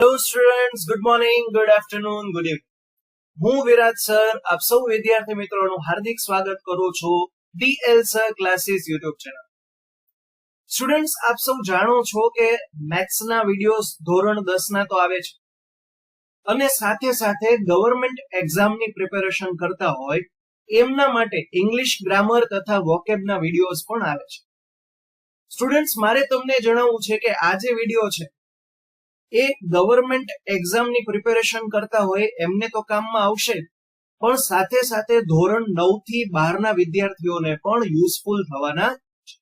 Hello students, good morning, good afternoon, good evening. હું Viraj sir આપ સૌ વિદ્યાર્થી મિત્રોનું હાર્દિક સ્વાગત કરું છું DL sir classes YouTube channel. Students, આપ સૌ જાણો છો કે મેથ્સના વિડિયોઝ ધોરણ 10 ના તો આવે છે અને સાથે સાથે ગવર્મેન્ટ એક્ઝામની પ્રિપેરેશન કરતા હોય એમના માટે ઇંગ્લિશ ગ્રામર તથા વોકેબના વિડિયોઝ પણ આવે છે. સ્ટુડન્ટ્સ, મારે તમને જણાવવું છે કે આ જે વિડિયો છે એ ગવર્મેન્ટ એક્ઝામની પ્રિપેરેશન કરતા હોય એમને તો કામમાં આવશે, પણ સાથે સાથે ધોરણ 9 થી 12 ના વિદ્યાર્થીઓને પણ યુઝફુલ થવાના છે.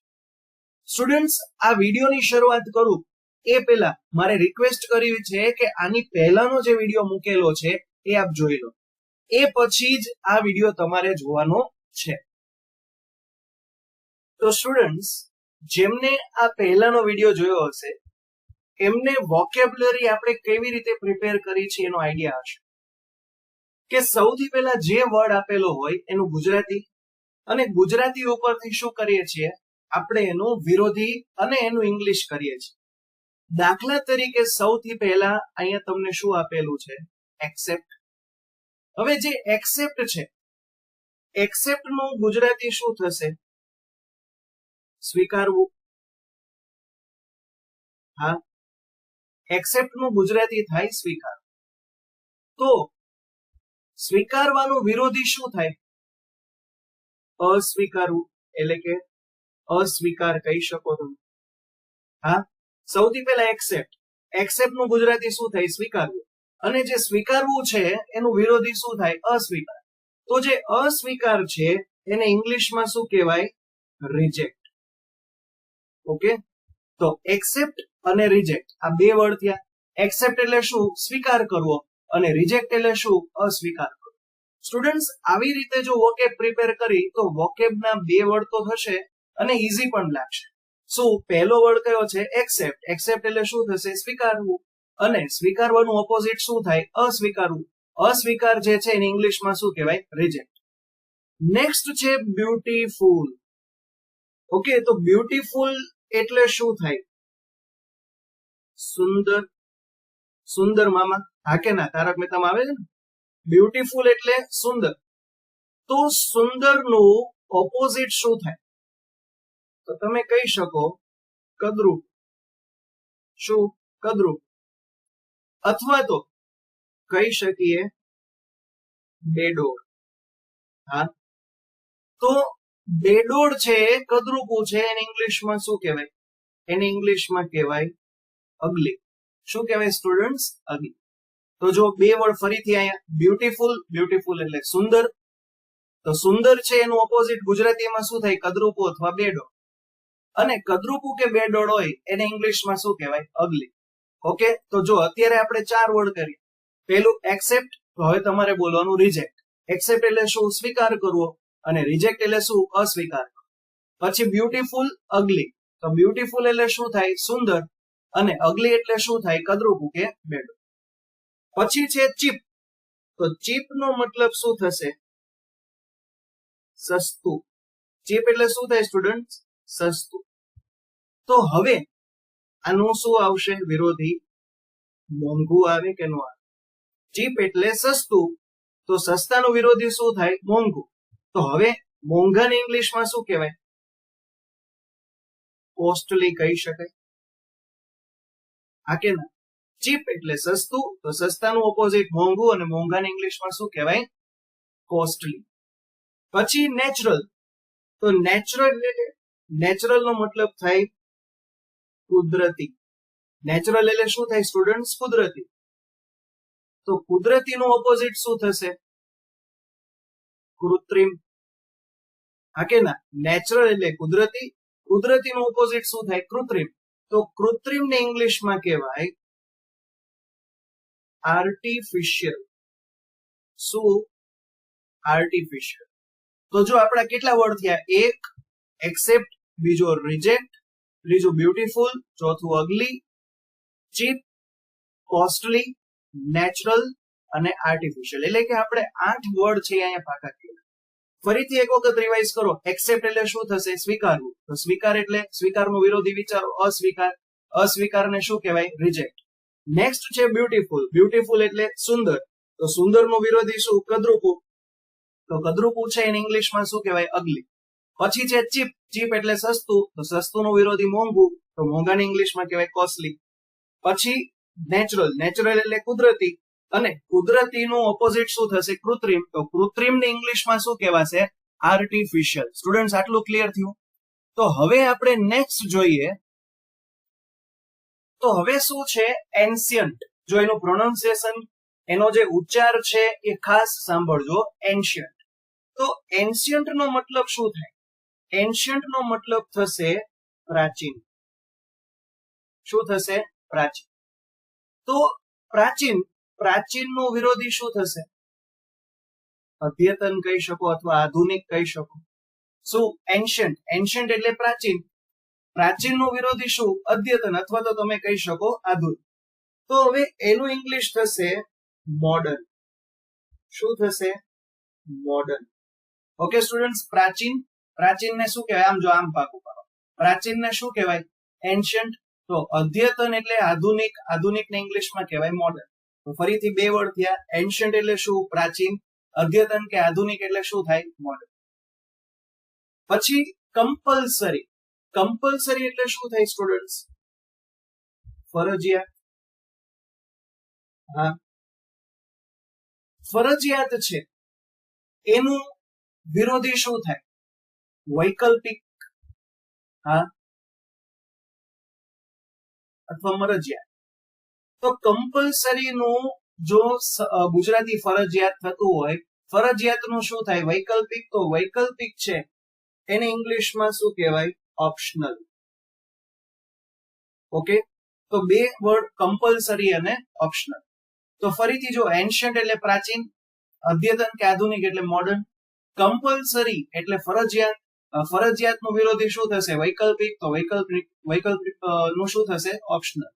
સ્ટુડન્ટ્સ, આ વિડિયોની શરૂઆત કરું એ પહેલા મારે રિક્વેસ્ટ કરવી છે કે આની પહેલાનો જે વિડિયો મૂકેલો છે એ આપ જોઈ લો, એ પછી જ આ વિડિયો તમારે જોવાનો છે. તો સ્ટુડન્ટ્સ, જેમને આ પહેલાનો વિડિયો જોયો હશે એમને વોકેબ્યુલરી આપણે કેવી રીતે પ્રિપેર કરી છે એનો આઈડિયા હશે કે સૌથી પહેલા જે વર્ડ આપેલો હોય એનું ગુજરાતી, અને ગુજરાતી ઉપરથી શું કરીએ છીએ આપણે એનું વિરોધી અને એનું ઇંગ્લિશ કરીએ છીએ. દાખલા તરીકે સૌથી પહેલા અહીંયા તમને શું આપેલું છે? એક્સેપ્ટ. હવે જે એક્સેપ્ટ છે, એક્સેપ્ટ નું ગુજરાતી શું થશે? સ્વીકારવું. હા, એક્સેપ્ટ નું ગુજરાતી થાય સ્વીકાર. તો સ્વીકારવાનું વિરોધી શું થાય? અસ્વીકારવું, એટલે કે અસ્વીકાર કહી શકો તમે. હા, સૌથી પહેલા એક્સેપ્ટ. એક્સેપ્ટ નું ગુજરાતી શું થાય? સ્વીકારવું. અને જે સ્વીકારવું છે એનું વિરોધી શું થાય? અસ્વીકાર. તો જે અસ્વીકાર છે એને ઇંગ્લિશમાં શું કહેવાય? રિજેક્ટ. ઓકે, તો એક્સેપ્ટ અને રિજેક્ટ આ બે વર્ડ થયા. એક્સેપ્ટ એટલે શું? સ્વીકાર કરવો, અને રિજેક્ટ એટલે શું? અસ્વીકાર કરવો. સ્ટુડન્ટ્સ, આવી રીતે જો વોકેબ પ્રિપેર કરી તો વોકેબના બે વર્ડ તો થશે અને ઈઝી પણ લાગશે. શું? પહેલો વર્ડ કયો છે? એક્સેપ્ટ. એક્સેપ્ટ એટલે શું થશે? સ્વીકારવું. અને સ્વીકારવાનું ઓપોઝિટ શું થાય? અસ્વીકારવું. અસ્વીકાર જે છે એને ઇંગ્લિશમાં શું કહેવાય? રિજેક્ટ. નેક્સ્ટ છે બ્યુટીફુલ. ઓકે, તો બ્યુટીફુલ એટલે શું થાય? સુંદર. સુંદર મામા, હા કે ના? તારક મહેતામાં આવે છે ને. બ્યુટીફુલ એટલે સુંદર. તો સુંદર નું ઓપોઝિટ શું થાય? તો તમે કહી શકો કદરૂપ. શું? કદરૂપ. અથવા તો કહી શકીએ બેડોળ. હા, તો બેડોળ છે, કદરૂપું છે, એને ઇંગ્લિશમાં શું કહેવાય? એને ઇંગ્લિશમાં કહેવાય અગલી. શું કહેવાય સ્ટુડન્ટ્સ? અગલી. તો જો બે વર્ડ ફરીથી અહીંયા, બ્યુટીફુલ. બ્યુટીફુલ એટલે સુંદર. તો સુંદર છે એનું ઓપોઝિટ ગુજરાતીમાં શું થાય? કદરૂપું અથવા બેડોળ. અને કદરૂપું કે બેડોળ હોય એને ઇંગ્લિશમાં શું કહેવાય? અગલી. ઓકે, તો જો અત્યારે આપણે ચાર વર્ડ કરીએ. પહેલું એક્સેપ્ટ, તો હવે તમારે બોલવાનું રિજેક્ટ. એક્સેપ્ટ એટલે શું? સ્વીકાર કરવો. અને રિજેક્ટ એટલે શું? અસ્વીકાર. પછી બ્યુટીફુલ, અગલી. તો બ્યુટીફુલ એટલે શું થાય? સુંદર. અને અગલી એટલે શું થાય? કદરૂપું કે બેડોળ. પછી છે ચીપ. તો ચીપ નો મતલબ શું થશે? સસ્તું. ચીપ એટલે શું થાય સ્ટુડન્ટ? સસ્તું. તો હવે આનું શું આવશે? વિરોધી. મોંઘું આવે કે નો આવે? ચીપ એટલે સસ્તું, તો સસ્તાનું વિરોધી શું થાય? મોંઘું. તો હવે મોંઘાને ઇંગ્લિશમાં શું કહેવાય? કોસ્ટલી કહી શકાય. હા કે ના? ચીપ એટલે સસ્તું, તો સસ્તાનું ઓપોઝિટ મોંઘું, અને મોંઘાને ઇંગ્લિશમાં શું કહેવાય? કોસ્ટલી. પછી નેચરલ. તો નેચરલ નો મતલબ થાય કુદરતી. નેચરલ એટલે શું થાય સ્ટુડન્ટ્સ? કુદરતી. તો કુદરતી નું ઓપોઝિટ શું થશે? કૃત્રિમ. હા કે ના? નેચરલ એટલે કુદરતી, કુદરતી નું ઓપોઝિટ શું થાય? કૃત્રિમ. તો કૃત્રિમ ને ઇંગ્લિશમાં કહેવાય આર્ટિફિશિયલ. શું? આર્ટિફિશિયલ. તો જો આપણા કેટલા વર્ડ થયા? એક એક્સેપ્ટ, બીજો રિજેક્ટ, ત્રીજું બ્યુટીફુલ, ચોથું અગલી, ચીપ, કોસ્ટલી, નેચરલ અને આર્ટિફિશિયલ. એટલે કે આપણે 8 વર્ડ છે અહીંયા પાકા કર્યા. ફરીથી એક વખત રિવાઇઝ કરો. એક્સેપ્ટ એટલે શું થશે? સ્વીકારવું. તો સ્વીકાર એટલે સ્વીકારનો વિરોધી વિચારો અસ્વીકાર. અસ્વીકારને શું કહેવાય? રિજેક્ટ. નેક્સ્ટ છે બ્યુટીફુલ. બ્યુટીફુલ એટલે સુંદર. તો સુંદર નો વિરોધી શું? કદરૂપું. તો કદરૂપું છે એને ઇંગ્લિશમાં શું કહેવાય? અગલી. પછી છે ચીપ. ચીપ એટલે સસ્તું. તો સસ્તું નું વિરોધી મોંઘું. તો મોંઘાને ઇંગ્લિશમાં કહેવાય કોસ્ટલી. પછી નેચરલ. નેચરલ એટલે કુદરતી. અને કુદરતીનું ઓપોઝિટ શું થશે? કૃત્રિમ. તો કૃત્રિમને ઇંગ્લિશમાં શું કહેવાશે? આર્ટિફિશિયલ. સ્ટુડન્ટ્સ આટલું ક્લિયર થયું? તો હવે આપણે નેક્સ્ટ જોઈએ. તો હવે શું છે? એન્શિયન્ટ. જો એનું પ્રોનાઉન્સિએશન, એનો જે ઉચ્ચાર છે એ ખાસ સાંભળજો. એન્શિયન્ટ. તો એન્શિયન્ટ નો મતલબ શું થાય? એન્શિયન્ટ નો મતલબ થશે પ્રાચીન. શું થશે? પ્રાચીન. તો પ્રાચીન, પ્રાચીન નું વિરોધી શું થશે? અદ્યતન કહી શકો અથવા આધુનિક કહી શકો. શું? એન્શિયન્ટ. એન્શિયન્ટ એટલે પ્રાચીન. પ્રાચીન નું વિરોધી શું? અદ્યતન અથવા તો તમે કહી શકો આધુનિક. તો હવે એનું ઇંગ્લિશ થશે મોડર્ન. શું થશે? મોડર્ન. ઓકે સ્ટુડન્ટ્સ, પ્રાચીન. પ્રાચીનને શું કહેવાય? આમ જો, આમ પાકું કરો. પ્રાચીનને શું કહેવાય? એન્શિયન્ટ. તો અદ્યતન એટલે આધુનિક. આધુનિકને ઇંગ્લિશમાં કહેવાય મોડર્ન. તો ફરીથી બે વર્ડ થયા. એન્શિયન્ટ એટલે શું? પ્રાચીન. અદ્યતન કે આધુનિક એટલે શું થાય? મોડર્ન. પછી કમ્પલસરી. કમ્પલસરી એટલે શું થાય સ્ટુડન્ટ્સ? ફરજિયાત. હા, ફરજિયાત છે એનું વિરોધી શું થાય? વૈકલ્પિક. હા, અથવા મરજિયાત. તો કમ્પલસરી નું જો ગુજરાતી ફરજિયાત થતું હોય, ફરજિયાત નું શું થાય? વૈકલ્પિક. તો વૈકલ્પિક છે એને ઇંગ્લિશમાં શું કહેવાય? ઓપ્શનલ. ઓકે, તો બે વર્ડ કમ્પલસરી અને ઓપ્શનલ. તો ફરીથી જો, એન્શિયન્ટ એટલે પ્રાચીન, અદ્યતન કે આધુનિક એટલે મોડર્ન, કમ્પલસરી એટલે ફરજિયાત. ફરજિયાત નું વિરોધી શું થશે? વૈકલ્પિક. તો વૈકલ્પિક નું શું થશે? ઓપ્શનલ.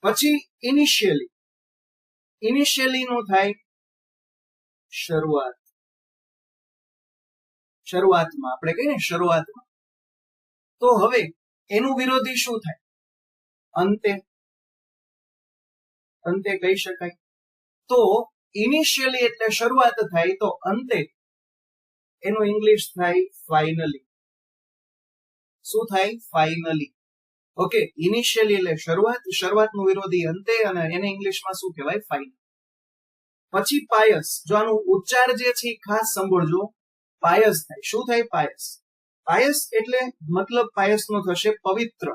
પછી ઇનિશિયલી. ઇનિશિયલી નું થાય શરૂઆત. શરૂઆતમાં આપણે કહીએ ને, શરૂઆતમાં. તો હવે એનું વિરોધી શું થાય? અંતે. અંતે કહી શકાય. તો ઇનિશિયલી એટલે શરૂઆત થાય, તો અંતે એનું ઇંગ્લિશ થાય ફાઇનલી. શું થાય? ફાઇનલી. ઓકે, ઇનિશિયલી એટલે શરૂઆત, શરૂઆતનું વિરોધી અંતે, અને એને ઇંગ્લિશમાં શું કહેવાય? ફાઇનલ. પછી પાયસ. જો આનું ઉચ્ચાર જે છે ખાસ સાંભળજો. પાયસ થાય. શું થાય? પાયસ. પાયસ એટલે મતલબ પાયસ નો થશે પવિત્ર.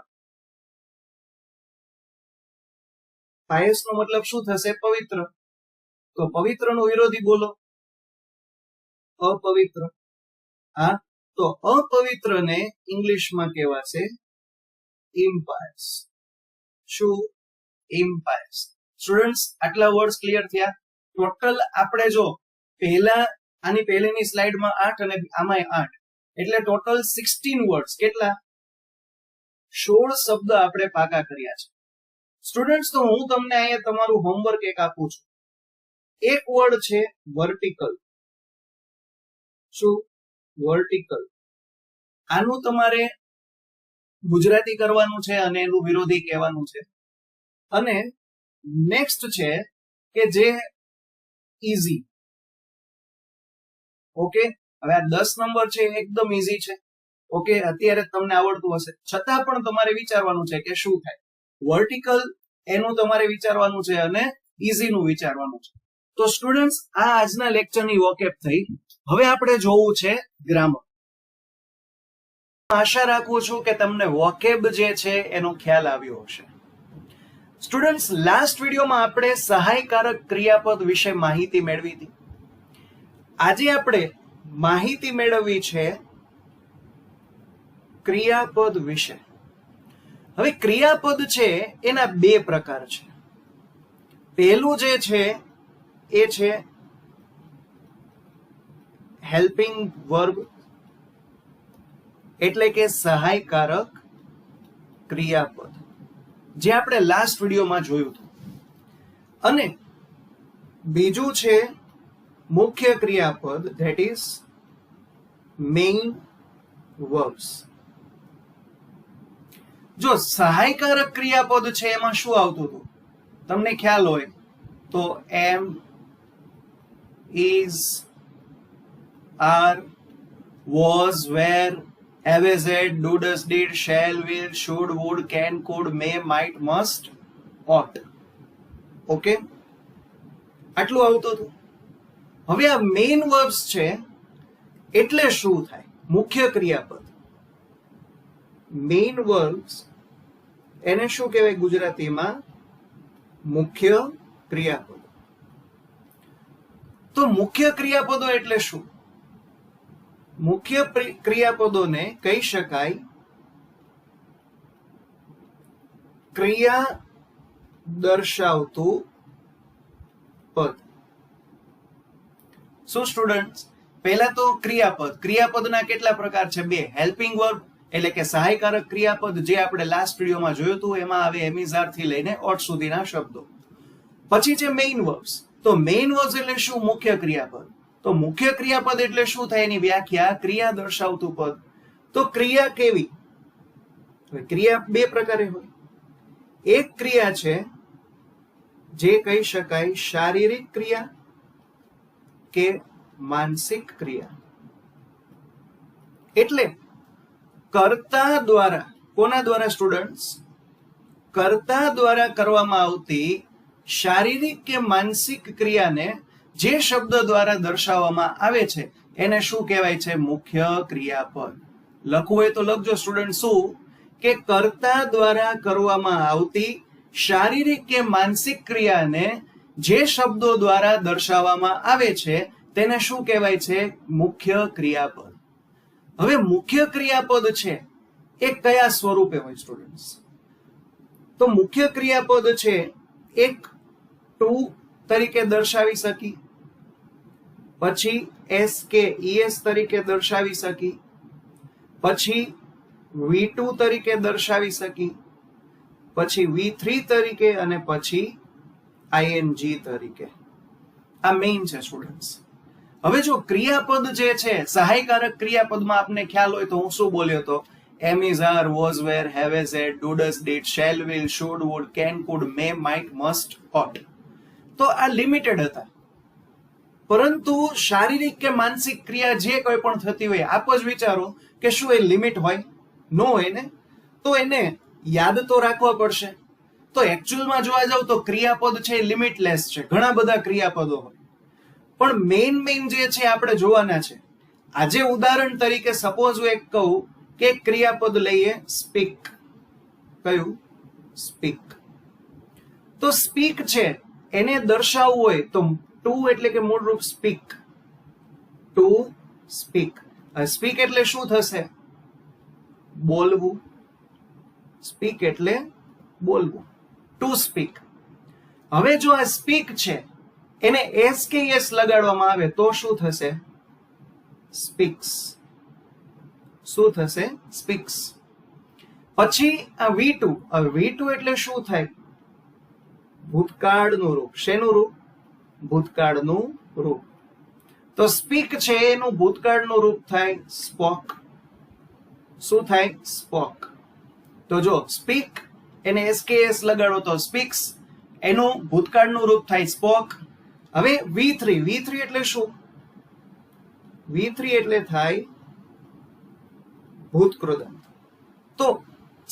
પાયસ નો મતલબ શું થશે? પવિત્ર. તો પવિત્ર નો વિરોધી બોલો. અપવિત્ર. હા, તો અપવિત્ર ને ઇંગ્લિશમાં કહેવાશે ઇમ્પાયસ. શું? ઇમ્પાયસ. સ્ટુડન્ટ્સ, આટલા વર્ડ્સ ક્લિયર થયા? ટોટલ આપણે જો પહેલા, આની પહેલીની સ્લાઇડમાં 8 અને આમાં 8, એટલે ટોટલ 16 વર્ડ્સ. કેટલા? 16 શબ્દ આપણે પાકા કર્યા છે. સ્ટુડન્ટ્સ, તો હું તમને અહીંયા તમારું હોમવર્ક એક આપું છું. એક વર્ડ છે વર્ટિકલ. શું? વર્ટિકલ. આનું તમારે ગુજરાતી કરવાનું છે અને એનું વિરોધી કહેવાનું છે. અને નેક્સ્ટ છે કે જે ઈઝી. ઓકે, હવે આ 10 નંબર છે એકદમ ઈઝી છે. ઓકે, અત્યારે તમને આવડતું હશે, છતાં પણ તમારે વિચારવાનું છે કે શું થાય. વર્ટિકલ એનું તમારે વિચારવાનું છે અને ઈઝી નું વિચારવાનું છે. તો સ્ટુડન્ટ્સ, આ આજના લેક્ચરની વોકેબ થઈ. હવે આપણે જોવું છે ગ્રામર. આશા રાખું છું કે તમને વોકેબ જે છે એનો ખ્યાલ આવ્યો હશે. સ્ટુડન્ટ્સ, લાસ્ટ વિડીયોમાં આપણે સહાયકારક ક્રિયાપદ વિશે માહિતી મેળવી હતી. આજે આપણે માહિતી મેળવવી છે ક્રિયાપદ વિશે. હવે ક્રિયાપદ છે એના બે પ્રકાર છે. પહેલું જે છે એ છે હેલ્પિંગ વર્બ, એટલે કે સહાયકારક ક્રિયાપદ, જે આપણે લાસ્ટ વિડીયોમાં જોયું હતું. અને બીજું છે મુખ્ય ક્રિયાપદ, ધેટ ઇઝ મેઇન વર્બ્સ. જો સહાયકારક ક્રિયાપદ છે એમાં શું આવતું હતું? તમને ખ્યાલ હોય તો am, is, are, was, were, have, is, had, do, does, did, shall, will, should, would, can, could, may, might, must, ought. Okay, આટલું આવતું હતું. હવે આ મેઇન વર્બ્સ છે એટલે શું થાય? મુખ્ય ક્રિયાપદ. મેઇન વર્બ્સ એને શું કહેવાય ગુજરાતીમાં? મુખ્ય ક્રિયાપદ. તો મુખ્ય ક્રિયાપદો એટલે શું? મુખ્ય ક્રિયાપદોને કહી શકાય ક્રિયા દર્શાવતું પદ. શું સ્ટુડન્ટ્સ? પહેલા તો ક્રિયાપદ. ક્રિયાપદના કેટલા પ્રકાર છે? બે. હેલ્પિંગ વર્બ એટલે કે સહાયકારક ક્રિયાપદ, જે આપણે લાસ્ટ વિડીયોમાં જોયું હતું. એમાં આવે એમિઝાર થી લઈને ઓટ સુધીના શબ્દો. પછી છે મેઇન વર્બ્સ. તો મેઇન વર્બ્સ એટલે શું? મુખ્ય ક્રિયાપદ. તો મુખ્ય ક્રિયાપદ એટલે શું થાય? એની વ્યાખ્યા ક્રિયા દર્શાવતું પદ. તો ક્રિયા કેવી? ક્રિયા બે પ્રકારે હોય. એક ક્રિયા છે જે કહી શકાય શારીરિક ક્રિયા કે માનસિક ક્રિયા. એટલે કર્તા દ્વારા, કોના દ્વારા સ્ટુડન્ટ્સ? કર્તા દ્વારા કરવામાં આવતી શારીરિક કે માનસિક ક્રિયાને જે શબ્દ દ્વારા દર્શાવવામાં આવે છે એને શું કહેવાય છે? મુખ્ય ક્રિયાપદ. લખવું હોય તો લખજો સ્ટુડન્ટ. શું કે કર્તા દ્વારા કરવામાં આવતી શારીરિક કે માનસિક ક્રિયાને જે શબ્દો દ્વારા દર્શાવવામાં આવે છે તેને શું કહેવાય છે? મુખ્ય ક્રિયાપદ. હવે મુખ્ય ક્રિયાપદ છે એ કયા સ્વરૂપે હોય સ્ટુડન્ટ્સ? તો મુખ્ય ક્રિયાપદ છે એક ટુ તરીકે દર્શાવી શકી, પછી એસ કે ઈએસ તરીકે દર્શાવી શકી, પછી V2 તરીકે દર્શાવી શકી, પછી V3 તરીકે અને પછી ING તરીકે. આ મેઇન છે સ્ટુડન્ટ્સ. હવે જો ક્રિયાપદ જે છે, સહાયકારક ક્રિયાપદમાં આપને ખ્યાલ હોય તો હું શું બોલ્યો હતો? Am, is, are, was, were, have, has, had, do, does, did, shall, will, should, would, can, could, may, might, must, ought. તો આ લિમિટેડ હતા. પરંતુ શારીરિક કે માનસિક ક્રિયા જે કોઈ પણ થતી હોય, આપ જ વિચારો કે શું એ લિમિટ હોય? નો હોય ને. તો એને યાદ તો રાખવા પડશે. તો એકચ્યુઅલમાં જોવા જાવ તો ક્રિયાપદ છે એ લિમિટલેસ છે. ઘણા બધા ક્રિયાપદો હોય, પણ મેઇન જે છે આપણે જોવાના છે. આજે ઉદાહરણ તરીકે સપોઝ હું એક કહું કે ક્રિયાપદ લઈએ સ્પીક. કયું? સ્પીક. તો સ્પીક છે એને દર્શાવવું હોય તો ટુ એટલે કે મૂળરૂપ સ્પીક. To speak. સ્પીક એટલે શું થશે? બોલવું. સ્પીક એટલે બોલવું. To speak. હવે જો આ સ્પીક છે એને એસ કે એસ લગાડવામાં આવે તો શું થશે? સ્પીક્સ. શું થશે? સ્પીક્સ. પછી આ V2. હવે V2 એટલે શું થાય? ભૂતકાળનું રૂપ. શેનું રૂપ? ભૂતકાળનું રૂપ. તો સ્પીક છે એનું ભૂતકાળનું રૂપ થાય સ્પોક. શું થાય? સ્પોક. તો જો સ્પીક એને એસકેએસ લગાડો તો સ્પીક્સ, એનું ભૂતકાળનું રૂપ થાય સ્પોક. હવે V3. V3 એટલે શું? V3 એટલે થાય ભૂતકૃદંત. તો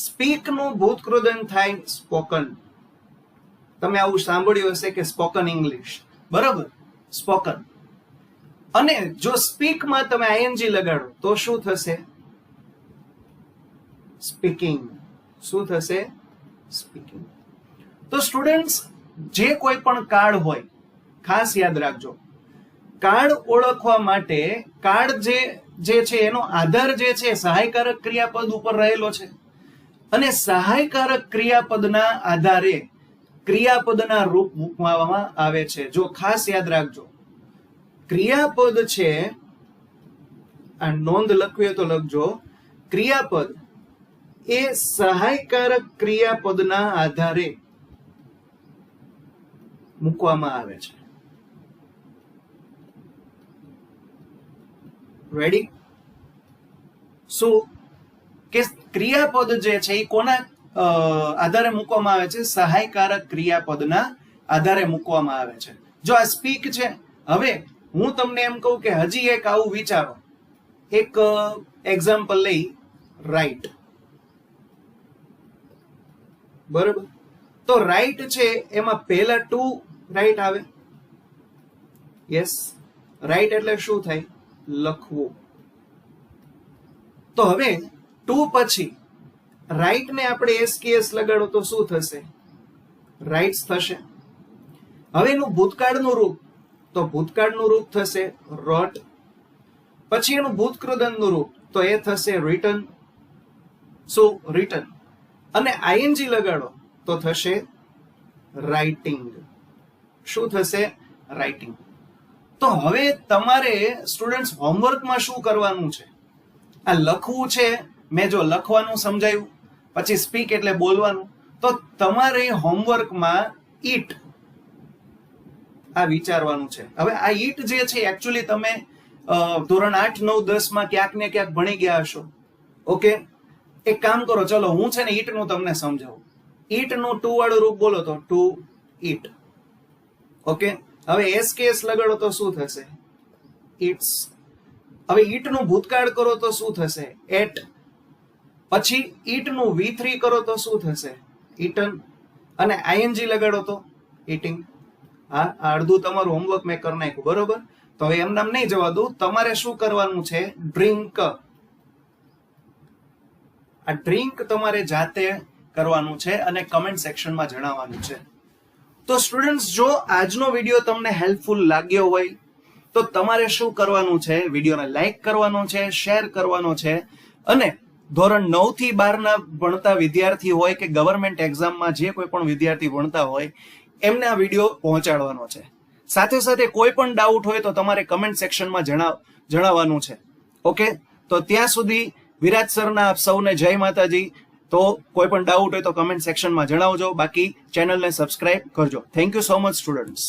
સ્પીક નું ભૂતકૃદંત થાય સ્પોકન. તમે આવું સાંભળ્યું હશે કે સ્પોકન ઇંગ્લિશ, બરાબર? સ્પોકન. અને જો સ્પીકમાં તમે ING લગાડો તો શું થશે? સ્પીકિંગ. શું થશે? સ્પીકિંગ. તો સ્ટુડન્ટ્સ, જે કોઈ પણ કાળ હોય, ખાસ યાદ રાખજો, કાળ ઓળખવા માટે કાળ જે છે એનો આધાર જે છે સહાયકારક ક્રિયાપદ ઉપર રહેલો છે. અને સહાયકારક ક્રિયાપદના આધારે ક્રિયાપદના રૂપ મૂકવામાં આવે છે. જો ખાસ યાદ રાખજો, ક્રિયાપદ છે, આ નોંધ લખવી તો લખજો, ક્રિયાપદ એ સહાયકારક ક્રિયાપદના આધારે મૂકવામાં આવે છે. રેડી? શું કે ક્રિયાપદ જે છે એ કોના આધારે મૂકવામાં આવે છે, સહાયકારક ક્રિયાપદના આધારે મૂકવામાં આવે છે. જો આ સ્પીક છે, હવે હું તમને એમ કહું કે હજી એક આવું વિચારો, એક એક્ઝામ્પલ લઈ, રાઈટ. બરોબર, તો રાઈટ છે એમાં પહેલા ટુ રાઈટ આવે. યસ, રાઈટ એટલે શું થાય? લખવું. તો હવે ટુ પછી રાઈટ ને આપણે એસકેએસ લગાડો તો શું થશે? રાઇટ્સ થશે. હવે એનું ભૂતકાળનું રૂપ, તો ભૂતકાળનું રૂપ થશે રોટ. પછી એનું ભૂતકૃદનનું રૂપ, તો એ થશે રિટન. શું? રિટન. અને આઈએનજી લગાડો તો થશે રાઇટિંગ. શું થશે? રાઇટિંગ. તો હવે તમારે સ્ટુડન્ટ્સ હોમવર્કમાં શું કરવાનું છે? આ લખવું છે, મેં જો લખવાનું સમજાયું, પછી સ્પીક એટલે બોલવાનું, તો તમારે હોમવર્કમાં ઈટ આ વિચારવાનું છે. હવે આ ઈટ જે છે એકચ્યુઅલી તમે ધોરણ 8, 9, 10 માં ક્યાંક ને ક્યાંક ભણી ગયા હશો. ઓકે, એક કામ કરો, ચલો હું છે ને ઈટ નું તમને સમજાવું. ઈટ નું ટુ વાળું રૂપ બોલો તો ટુ ઈટ. ઓકે, હવે એસકેએસ લગાડો તો શું થશે? ઇટ્સ. હવે ઈટ નું ભૂતકાળ કરો તો શું થશે? એટ. પછી ઈટ નું V3 કરો તો શું થશે? ઈટન. અને આઈએનજી લગાડો તો ઈટિંગ. હા, અડધું તમારું હોમવર્ક મેં કરી નાખ્યું. બરોબર, તો હવે એમ નામ નહીં જવા દઉં. તમારે શું કરવાનું છે? ડ્રિંક. આ ડ્રિંક તમારે જાતે કરવાનું છે અને કમેન્ટ સેક્શનમાં જણાવવાનું છે. તો સ્ટુડન્ટ્સ, જો આજનો વિડીયો તમને હેલ્પફુલ લાગ્યો હોય તો તમારે શું કરવાનું છે? વિડીયોને લાઈક કરવાનો છે, શેર કરવાનો છે, અને ધોરણ 9 થી 12 ના ભણતા વિદ્યાર્થી હોય કે ગવર્મેન્ટ એક્ઝામમાં જે કોઈ પણ વિદ્યાર્થી ભણતા હોય એમને આ વિડીયો પહોંચાડવાનો છે. સાથે સાથે કોઈ પણ ડાઉટ હોય તો તમારે કમેન્ટ સેક્શનમાં જણાવવાનું છે. ઓકે, તો ત્યાં સુધી વિરાજ સરના આપ સૌને જય માતાજી. તો કોઈ પણ ડાઉટ હોય તો કમેન્ટ સેક્શનમાં જણાવજો. બાકી ચેનલને સબસ્ક્રાઇબ કરજો. Thank you so much students.